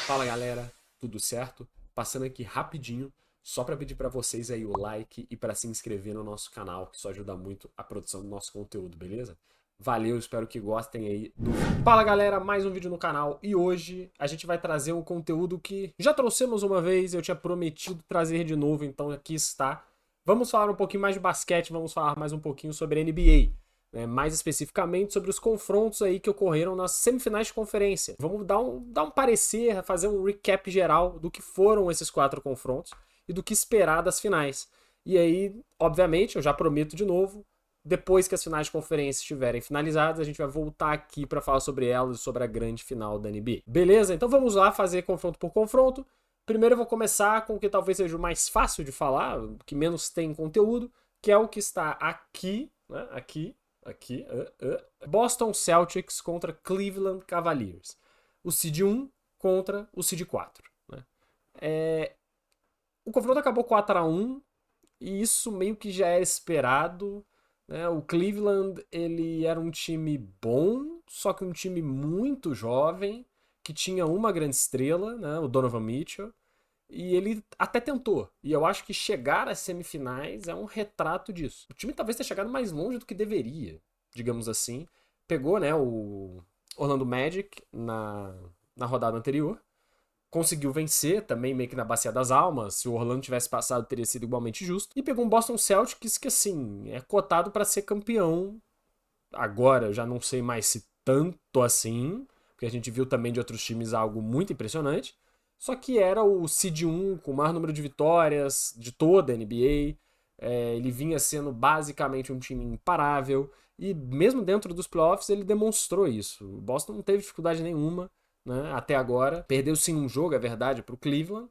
Fala galera, tudo certo? Passando aqui rapidinho, só para pedir para vocês aí o like e para se inscrever no nosso canal, que isso ajuda muito a produção do nosso conteúdo, beleza? Valeu, espero que gostem aí do vídeo. Fala galera, mais um vídeo no canal e hoje a gente vai trazer um conteúdo que já trouxemos uma vez, eu tinha prometido trazer de novo, então aqui está. Vamos falar um pouquinho mais de basquete, vamos falar mais um pouquinho sobre NBA, né, mais especificamente sobre os confrontos aí que ocorreram nas semifinais de conferência. Vamos dar um parecer, fazer um recap geral do que foram esses 4 confrontos e do que esperar das finais. E aí, obviamente, eu já prometo de novo, depois que as finais de conferência estiverem finalizadas, a gente vai voltar aqui para falar sobre elas e sobre a grande final da NBA. Beleza? Então vamos lá fazer confronto por confronto. Primeiro eu vou começar com o que talvez seja o mais fácil de falar, o que menos tem conteúdo, que é o que está aqui, né? Aqui. Boston Celtics contra Cleveland Cavaliers. O seed 1 contra o seed 4. Né? O confronto acabou 4-1 e isso meio que já era esperado. Né? O Cleveland ele era um time bom, só que um time muito jovem, que tinha uma grande estrela, né? O Donovan Mitchell. E ele até tentou. E eu acho que chegar às semifinais é um retrato disso. O time talvez tenha chegado mais longe do que deveria, digamos assim. Pegou, né, o Orlando Magic na rodada anterior. Conseguiu vencer também meio que na Bacia das Almas. Se o Orlando tivesse passado, teria sido igualmente justo. E pegou um Boston Celtics que, assim, é cotado para ser campeão. Agora, eu já não sei mais se tanto assim, porque a gente viu também de outros times algo muito impressionante. Só que era o seed 1 com o maior número de vitórias de toda a NBA. Ele vinha sendo basicamente um time imparável. E mesmo dentro dos playoffs ele demonstrou isso. O Boston não teve dificuldade nenhuma, né, até agora. Perdeu sim um jogo, é verdade, para o Cleveland.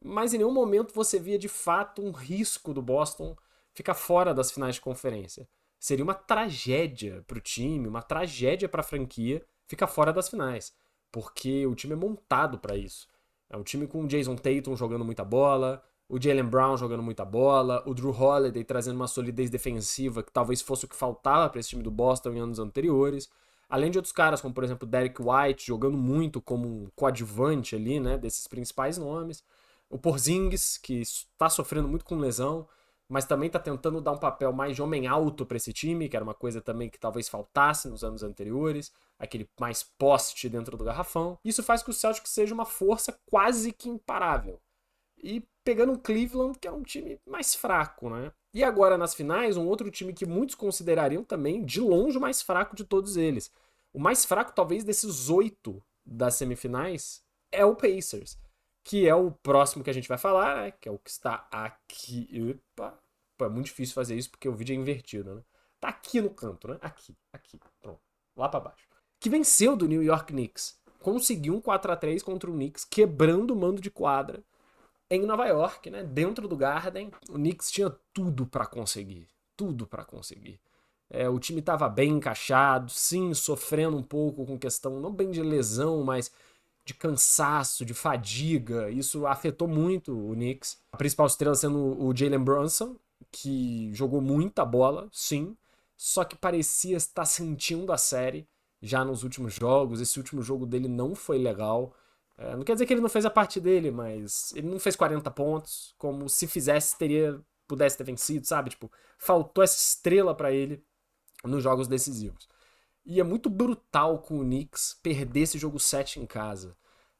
Mas em nenhum momento você via de fato um risco do Boston ficar fora das finais de conferência. Seria uma tragédia para o time, uma tragédia para a franquia ficar fora das finais. Porque o time é montado para isso. É um time com o Jason Tatum jogando muita bola, o Jaylen Brown jogando muita bola, o Drew Holiday trazendo uma solidez defensiva que talvez fosse o que faltava para esse time do Boston em anos anteriores. Além de outros caras, como por exemplo o Derek White, jogando muito como um coadjuvante ali, né, desses principais nomes. O Porzingis, que está sofrendo muito com lesão, mas também está tentando dar um papel mais de homem alto para esse time, que era uma coisa também que talvez faltasse nos anos anteriores, aquele mais poste dentro do garrafão. Isso faz com que o Celtic seja uma força quase que imparável. E pegando o Cleveland, que é um time mais fraco, né? E agora nas finais, um outro time que muitos considerariam também de longe o mais fraco de todos eles. O mais fraco, talvez, desses 8 das semifinais é o Pacers, que é o próximo que a gente vai falar, né? Que é o que está aqui. Opa! Pô, é muito difícil fazer isso porque o vídeo é invertido, né? Tá aqui no canto, né? Aqui. Pronto. Lá para baixo. Que venceu do New York Knicks. Conseguiu um 4-3 contra o Knicks, quebrando o mando de quadra em Nova York, né? Dentro do Garden. O Knicks tinha tudo para conseguir. Tudo para conseguir. O time estava bem encaixado, sim, sofrendo um pouco com questão, não bem de lesão, mas de cansaço, de fadiga. Isso afetou muito o Knicks. A principal estrela sendo o Jalen Brunson, que jogou muita bola, sim, só que parecia estar sentindo a série já nos últimos jogos. Esse último jogo dele não foi legal. Não quer dizer que ele não fez a parte dele, mas ele não fez 40 pontos, como se fizesse, pudesse ter vencido, sabe? Tipo, faltou essa estrela para ele nos jogos decisivos. E é muito brutal com o Knicks perder esse jogo 7 em casa.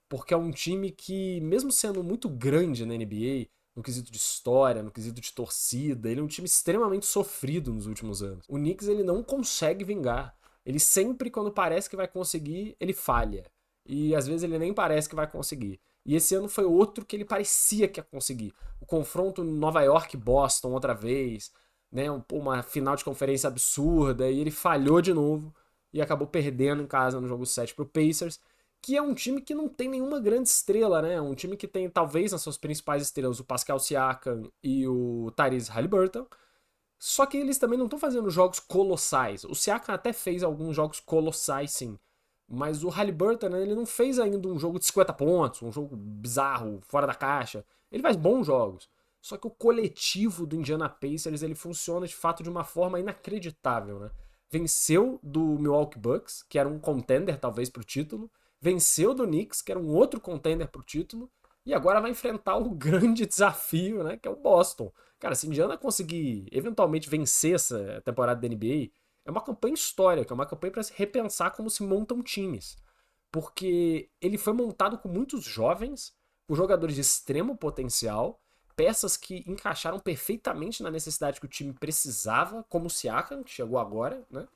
Porque é um time que, mesmo sendo muito grande na NBA, no quesito de história, no quesito de torcida, ele é um time extremamente sofrido nos últimos anos. O Knicks ele não consegue vingar. Ele sempre, quando parece que vai conseguir, ele falha. E às vezes ele nem parece que vai conseguir. E esse ano foi outro que ele parecia que ia conseguir. O confronto Nova York-Boston outra vez, né? Uma final de conferência absurda, e ele falhou de novo e acabou perdendo em casa no jogo 7 pro Pacers, que é um time que não tem nenhuma grande estrela, né? Um time que tem, talvez, nas suas principais estrelas, o Pascal Siakam e o Tyrese Haliburton. Só que eles também não estão fazendo jogos colossais. O Siakam até fez alguns jogos colossais, sim. Mas o Haliburton, né, ele não fez ainda um jogo de 50 pontos, um jogo bizarro, fora da caixa. Ele faz bons jogos. Só que o coletivo do Indiana Pacers, ele funciona de fato de uma forma inacreditável, né? Venceu do Milwaukee Bucks, que era um contender talvez pro título, venceu do Knicks, que era um outro contender pro título, e agora vai enfrentar o grande desafio, né, que é o Boston. Cara, se Indiana conseguir eventualmente vencer essa temporada da NBA, é uma campanha histórica, é uma campanha para se repensar como se montam times. Porque ele foi montado com muitos jovens, com jogadores de extremo potencial, peças que encaixaram perfeitamente na necessidade que o time precisava, como o Siakam, que chegou agora, né?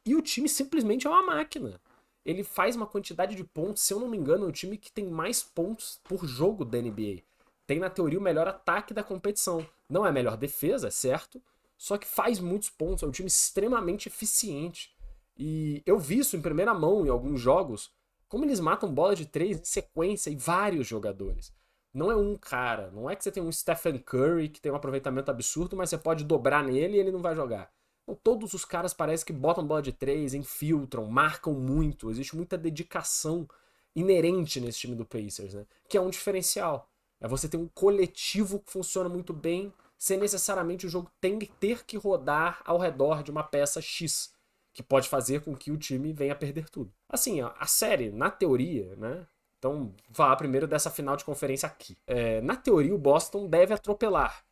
E o time simplesmente é uma máquina. Ele faz uma quantidade de pontos, se eu não me engano, é o time que tem mais pontos por jogo da NBA. Tem, na teoria, o melhor ataque da competição. Não é a melhor defesa, é certo, só que faz muitos pontos, é um time extremamente eficiente. E eu vi isso em primeira mão em alguns jogos, como eles matam bola de três em sequência e vários jogadores. Não é um cara, não é que você tem um Stephen Curry que tem um aproveitamento absurdo, mas você pode dobrar nele e ele não vai jogar. Então, todos os caras parece que botam bola de três, infiltram, marcam muito. Existe muita dedicação inerente nesse time do Pacers, né? Que é um diferencial. É você ter um coletivo que funciona muito bem, sem necessariamente o jogo ter que rodar ao redor de uma peça X, que pode fazer com que o time venha a perder tudo. Assim, a série, na teoria, né? Então, vou falar primeiro dessa final de conferência aqui. Na teoria, o Boston deve atropelar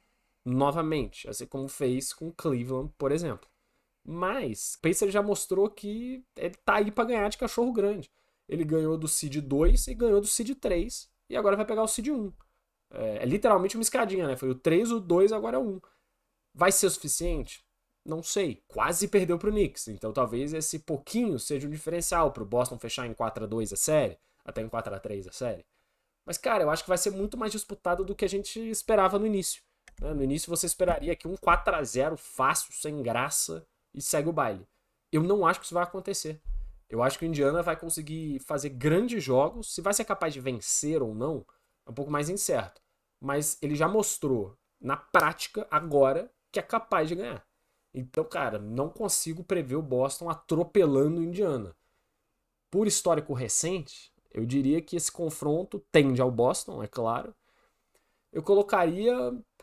novamente, assim como fez com Cleveland, por exemplo. Mas o Pacers já mostrou que ele tá aí pra ganhar de cachorro grande. Ele ganhou do seed 2 e ganhou do seed 3 e agora vai pegar o seed 1. É literalmente uma escadinha, né? Foi o 3, o 2, agora é o 1. Vai ser o suficiente? Não sei. Quase perdeu pro Knicks, então talvez esse pouquinho seja um diferencial pro Boston fechar em 4-2 a série, até em 4-3 a série. Mas, cara, eu acho que vai ser muito mais disputado do que a gente esperava no início. No início você esperaria que um 4-0 fácil, sem graça, e segue o baile. Eu não acho que isso vai acontecer. Eu acho que o Indiana vai conseguir fazer grandes jogos. Se vai ser capaz de vencer ou não, é um pouco mais incerto. Mas ele já mostrou, na prática, agora, que é capaz de ganhar. Então, cara, não consigo prever o Boston atropelando o Indiana. Por histórico recente, eu diria que esse confronto tende ao Boston, é claro. Eu colocaria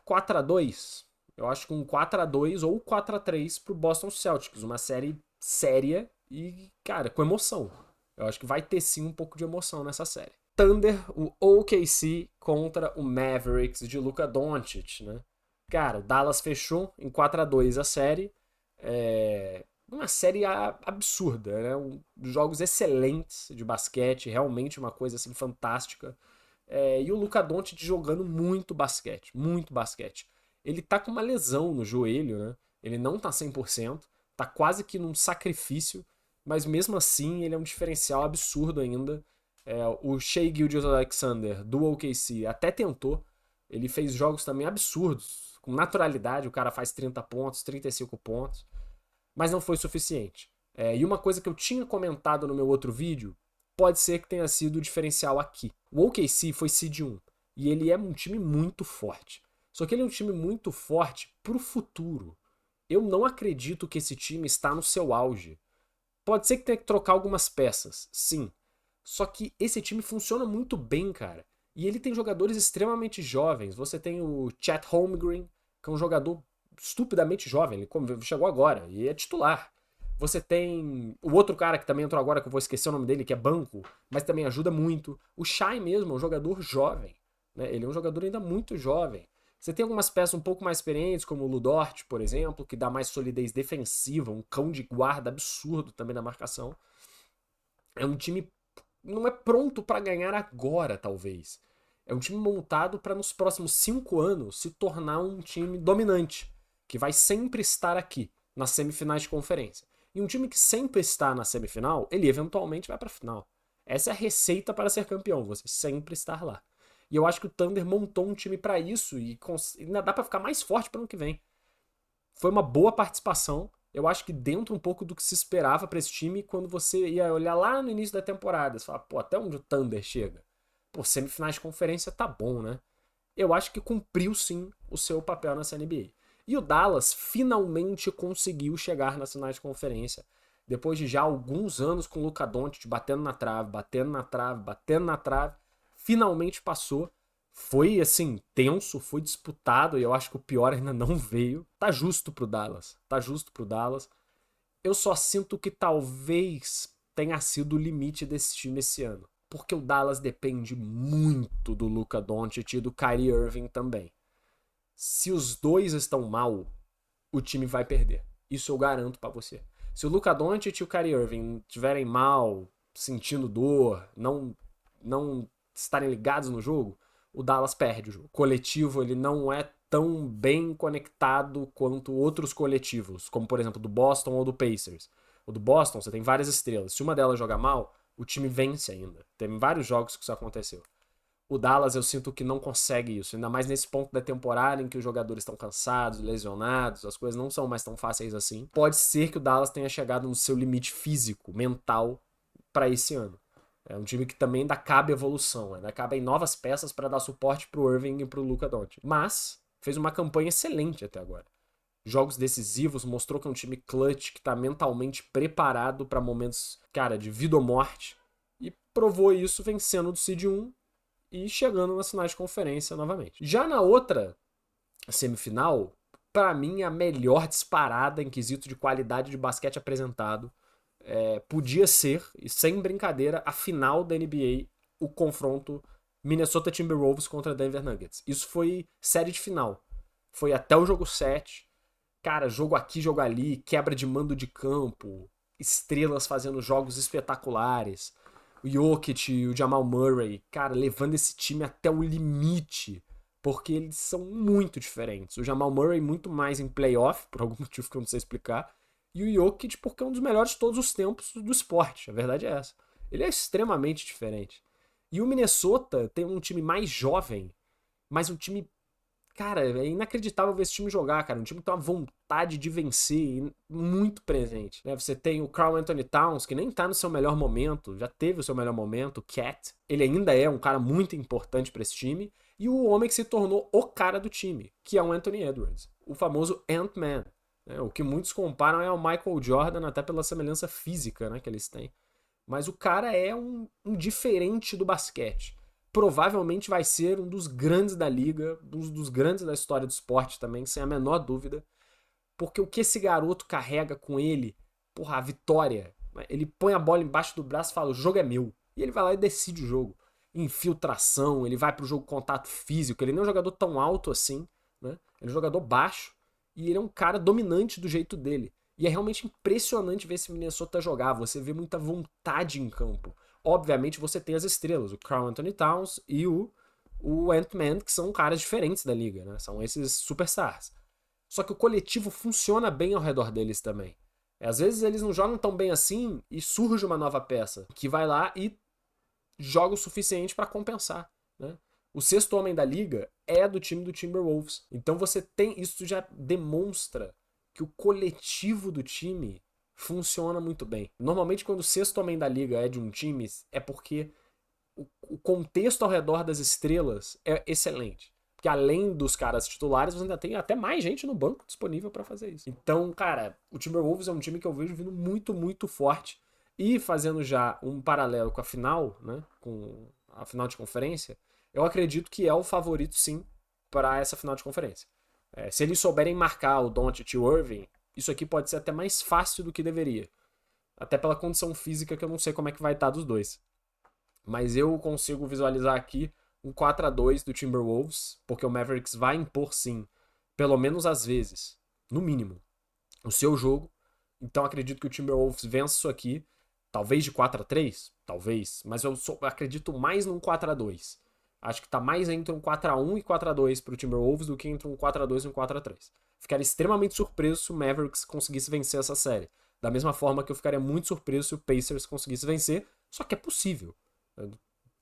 4-2. Eu acho que um 4-2 ou 4-3 pro Boston Celtics. Uma série séria e, cara, com emoção. Eu acho que vai ter sim um pouco de emoção nessa série. Thunder, o OKC contra o Mavericks de Luka Doncic, né? Cara, o Dallas fechou em 4-2 a série. Uma série absurda, né? Jogos excelentes de basquete, realmente uma coisa assim fantástica. E o Luka Doncic jogando muito basquete, muito basquete. Ele tá com uma lesão no joelho, né? Ele não tá 100%, tá quase que num sacrifício, mas mesmo assim ele é um diferencial absurdo ainda. O Shai Gilgeous-Alexander do OKC até tentou, ele fez jogos também absurdos, com naturalidade, o cara faz 30 pontos, 35 pontos, mas não foi suficiente. E uma coisa que eu tinha comentado no meu outro vídeo, pode ser que tenha sido o diferencial aqui. O OKC foi seed 1 e ele é um time muito forte. Só que ele é um time muito forte pro futuro. Eu não acredito que esse time está no seu auge. Pode ser que tenha que trocar algumas peças, sim. Só que esse time funciona muito bem, cara. E ele tem jogadores extremamente jovens. Você tem o Chet Holmgren, que é um jogador estupidamente jovem. Ele chegou agora e é titular. Você tem o outro cara que também entrou agora, que eu vou esquecer o nome dele, que é banco, mas também ajuda muito. O Shai mesmo é um jogador jovem. Né? Ele é um jogador ainda muito jovem. Você tem algumas peças um pouco mais experientes, como o Lu Dort, por exemplo, que dá mais solidez defensiva, um cão de guarda absurdo também na marcação. É um time não é pronto para ganhar agora, talvez. É um time montado para nos próximos 5 anos se tornar um time dominante, que vai sempre estar aqui nas semifinais de conferência. E um time que sempre está na semifinal, ele eventualmente vai para a final. Essa é a receita para ser campeão, você sempre estar lá. E eu acho que o Thunder montou um time para isso e ainda dá para ficar mais forte para o ano que vem. Foi uma boa participação. Eu acho que dentro um pouco do que se esperava para esse time quando você ia olhar lá no início da temporada. Você fala, pô, até onde o Thunder chega? Pô, semifinais de conferência tá bom, né? Eu acho que cumpriu sim o seu papel nessa NBA. E o Dallas finalmente conseguiu chegar nas finais de conferência. Depois de já alguns anos com o Luka Doncic batendo na trave, batendo na trave, batendo na trave, finalmente passou. Foi, assim, tenso, foi disputado e eu acho que o pior ainda não veio. Tá justo pro Dallas, tá justo pro Dallas. Eu só sinto que talvez tenha sido o limite desse time esse ano. Porque o Dallas depende muito do Luka Doncic e do Kyrie Irving também. Se os dois estão mal, o time vai perder. Isso eu garanto pra você. Se o Luka Doncic e o Kyrie Irving estiverem mal, sentindo dor, não estarem ligados no jogo, o Dallas perde o jogo. O coletivo, ele não é tão bem conectado quanto outros coletivos, como por exemplo do Boston ou do Pacers. O do Boston, você tem várias estrelas. Se uma delas joga mal, o time vence ainda. Tem vários jogos que isso aconteceu. O Dallas eu sinto que não consegue isso, ainda mais nesse ponto da temporada em que os jogadores estão cansados, lesionados, as coisas não são mais tão fáceis assim. Pode ser que o Dallas tenha chegado no seu limite físico, mental, para esse ano. É um time que também ainda cabe evolução, ainda cabe em novas peças para dar suporte pro Irving e pro Luka Doncic. Mas fez uma campanha excelente até agora. Jogos decisivos, mostrou que é um time clutch, que tá mentalmente preparado para momentos, cara, de vida ou morte. E provou isso vencendo do Seed 1 e chegando nas finais de conferência novamente. Já na outra semifinal, para mim a melhor disparada em quesito de qualidade de basquete apresentado podia ser, e sem brincadeira, a final da NBA, o confronto Minnesota Timberwolves contra Denver Nuggets. Isso foi série de final. Foi até o jogo 7. Cara, jogo aqui, jogo ali, quebra de mando de campo, estrelas fazendo jogos espetaculares. O Jokic e o Jamal Murray, cara, levando esse time até o limite, porque eles são muito diferentes. O Jamal Murray muito mais em playoff, por algum motivo que eu não sei explicar, e o Jokic porque é um dos melhores de todos os tempos do esporte, a verdade é essa. Ele é extremamente diferente. E o Minnesota tem um time mais jovem, mas um time, cara, é inacreditável ver esse time jogar, cara. Um time que tem uma vontade de vencer muito presente. Né? Você tem o Karl Anthony Towns, que nem tá no seu melhor momento, já teve o seu melhor momento, o Cat. Ele ainda é um cara muito importante para esse time. E o homem que se tornou o cara do time, que é o Anthony Edwards, o famoso Ant-Man. Né? O que muitos comparam é ao Michael Jordan, até pela semelhança física, né, que eles têm. Mas o cara é um diferente do basquete. Provavelmente vai ser um dos grandes da liga, um dos grandes da história do esporte também, sem a menor dúvida. Porque o que esse garoto carrega com ele, porra, a vitória. Ele põe a bola embaixo do braço e fala, o jogo é meu. E ele vai lá e decide o jogo. Infiltração, ele vai pro jogo contato físico. Ele não é um jogador tão alto assim, né? Ele é um jogador baixo. E ele é um cara dominante do jeito dele. E é realmente impressionante ver esse Minnesota jogar. Você vê muita vontade em campo. Obviamente você tem as estrelas, o Karl Anthony Towns e o Ant-Man, que são caras diferentes da liga, né? São esses superstars. Só que o coletivo funciona bem ao redor deles também. Às vezes eles não jogam tão bem assim e surge uma nova peça que vai lá e joga o suficiente para compensar, né? O sexto homem da liga é do time do Timberwolves. Então você tem, isso já demonstra que o coletivo do time funciona muito bem. Normalmente quando o sexto homem da liga é de um time, é porque o contexto ao redor das estrelas é excelente. Porque além dos caras titulares, você ainda tem até mais gente no banco disponível para fazer isso. Então, cara, o Timberwolves é um time que eu vejo vindo muito, muito forte. E fazendo já um paralelo com a final, né, com a final de conferência, eu acredito que é o favorito sim para essa final de conferência. Se eles souberem marcar o Doncic e o Irving, isso aqui pode ser até mais fácil do que deveria. Até pela condição física que eu não sei como é que vai estar dos dois. Mas eu consigo visualizar aqui um 4-2 do Timberwolves, porque o Mavericks vai impor sim, pelo menos às vezes, no mínimo, o seu jogo. Então acredito que o Timberwolves vença isso aqui, talvez de 4-3, talvez, mas eu acredito mais num 4-2. Acho que tá mais entre um 4-1 e 4-2 pro Timberwolves do que entre um 4-2 e um 4-3. Ficaria extremamente surpreso se o Mavericks conseguisse vencer essa série. Da mesma forma que eu ficaria muito surpreso se o Pacers conseguisse vencer, só que é possível.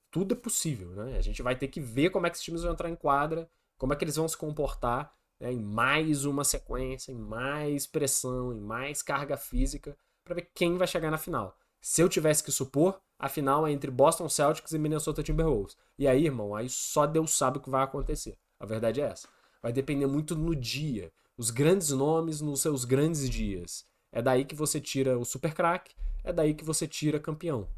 Tudo é possível, né? A gente vai ter que ver como é que esses times vão entrar em quadra, como é que eles vão se comportar, né, em mais uma sequência, em mais pressão, em mais carga física, para ver quem vai chegar na final. Se eu tivesse que supor, a final é entre Boston Celtics e Minnesota Timberwolves. E aí, irmão, aí só Deus sabe o que vai acontecer. A verdade é essa. Vai depender muito no dia. Os grandes nomes nos seus grandes dias. É daí que você tira o super craque, é daí que você tira campeão.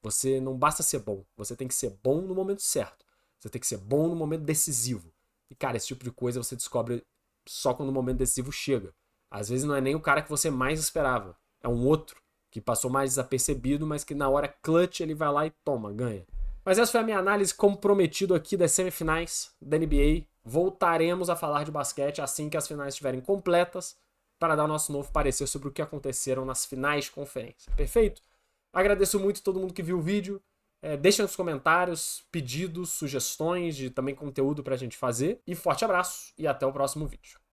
Você não basta ser bom, você tem que ser bom no momento certo. Você tem que ser bom no momento decisivo. E, cara, esse tipo de coisa você descobre só quando o momento decisivo chega. Às vezes não é nem o cara que você mais esperava, é um outro que passou mais desapercebido, mas que na hora clutch ele vai lá e toma, ganha. Mas essa foi a minha análise, como prometido aqui, das semifinais da NBA. Voltaremos a falar de basquete assim que as finais estiverem completas, para dar o nosso novo parecer sobre o que aconteceram nas finais de conferência. Perfeito? Agradeço muito a todo mundo que viu o vídeo. Deixem nos comentários pedidos, sugestões de também conteúdo pra gente fazer. E forte abraço e até o próximo vídeo.